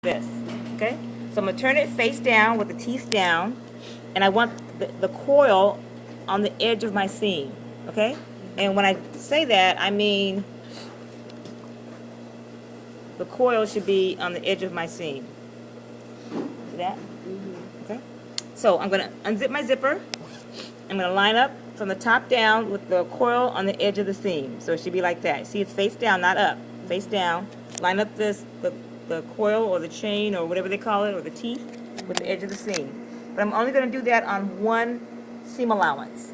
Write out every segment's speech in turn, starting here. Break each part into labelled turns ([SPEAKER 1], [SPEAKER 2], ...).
[SPEAKER 1] this, okay? So I'm going to turn it face down with the teeth down, and I want the coil on the edge of my seam, okay? And when I say that, I mean the coil should be on the edge of my seam. See that? Okay? So I'm going to unzip my zipper. I'm going to line up from the top down with the coil on the edge of the seam. So it should be like that. See, it's face down, not up. Face down. Line up the coil or the chain or whatever they call it, or the teeth, with the edge of the seam. But I'm only going to do that on one seam allowance.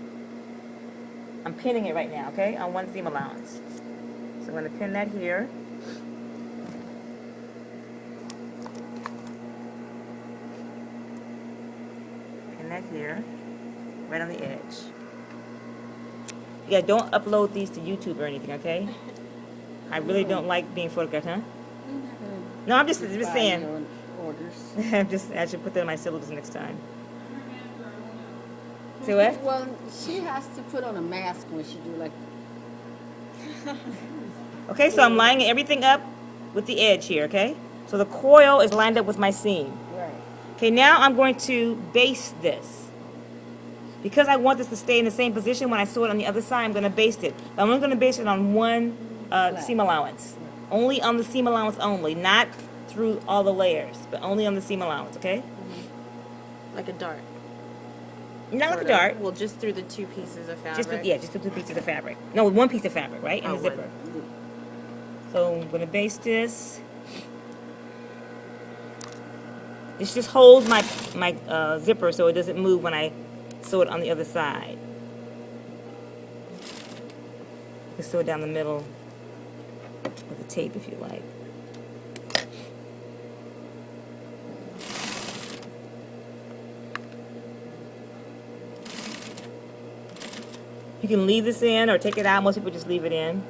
[SPEAKER 1] I'm pinning it right now, okay, on one seam allowance. So I'm going to pin that here. Pin that here, right on the edge. Yeah, don't upload these to YouTube or anything, okay? I really don't like being photographed, huh? No, I'm just saying. I should put that in my syllabus next time. See what?
[SPEAKER 2] Well, she has to put on a mask when she do like.
[SPEAKER 1] Okay, so I'm lining everything up with the edge here, okay? So the coil is lined up with my seam.
[SPEAKER 2] Right.
[SPEAKER 1] Okay, now I'm going to baste this. Because I want this to stay in the same position when I sew it on the other side, I'm going to baste it. But I'm only going to baste it on one seam allowance. Only on the seam allowance only, not through all the layers, but only on the seam allowance, okay?
[SPEAKER 3] Like a dart.
[SPEAKER 1] Not like a dart.
[SPEAKER 3] Well, just through the two pieces of fabric.
[SPEAKER 1] Just the two pieces of fabric. No, one piece of fabric, right? And the zipper. So I'm going to baste this. This just holds my zipper so it doesn't move when I sew it on the other side. You can sew it down the middle with the tape if you like. You can leave this in or take it out. Most people just leave it in.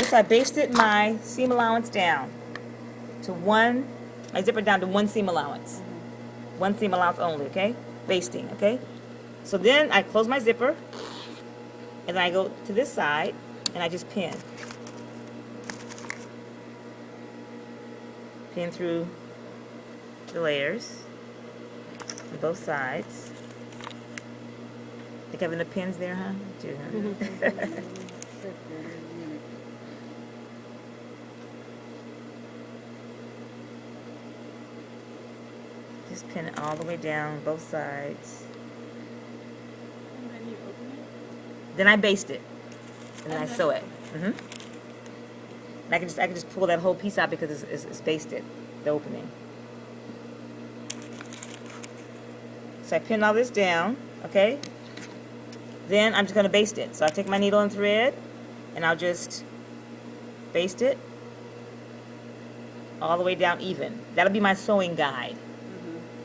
[SPEAKER 1] So I basted my seam allowance down to my zipper down to one seam allowance. One seam allowance only, okay? Basting, okay? So then I close my zipper, and then I go to this side, and I just pin. Pin through the layers on both sides. Think having the pins there, huh? Do, huh? Just pin it all the way down both sides.
[SPEAKER 3] And then you open it?
[SPEAKER 1] Then I baste it, and then I sew it. And I can just pull that whole piece out because it's basted, the opening. So I pin all this down, okay? Then I'm just going to baste it. So I take my needle and thread, and I'll just baste it all the way down even. That'll be my sewing guide.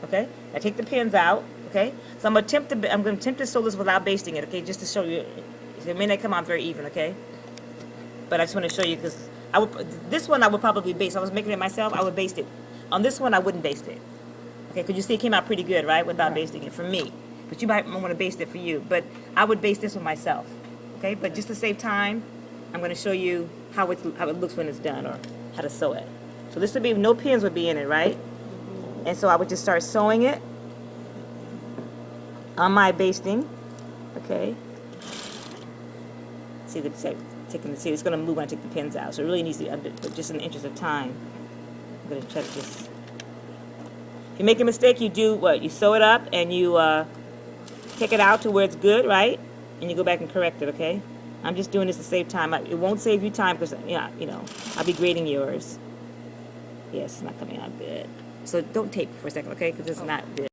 [SPEAKER 1] Okay? I take the pins out, okay? So I'm going to attempt to sew this without basting it, okay? Just to show you. It may not come out very even, okay? But I just want to show you because this one I would probably baste. If I was making it myself, I would baste it. On this one, I wouldn't baste it. Okay, because you see it came out pretty good, right? Without basting it, for me. But you might want to baste it for you. But I would baste this one myself. Okay, but just to save time, I'm going to show you how it looks when it's done, or how to sew it. So this would be, no pins would be in it, right? And so I would just start sewing it on my basting. Okay. See it's going to move when I take the pins out. So it really needs to, but just in the interest of time, I'm going to try to just. If you make a mistake, you do what? You sew it up and you take it out to where it's good, right? And you go back and correct it, okay? I'm just doing this to save time. It won't save you time because, I'll be grading yours. Yes, it's not coming out good. So don't tape for a second, okay? Because it's not good.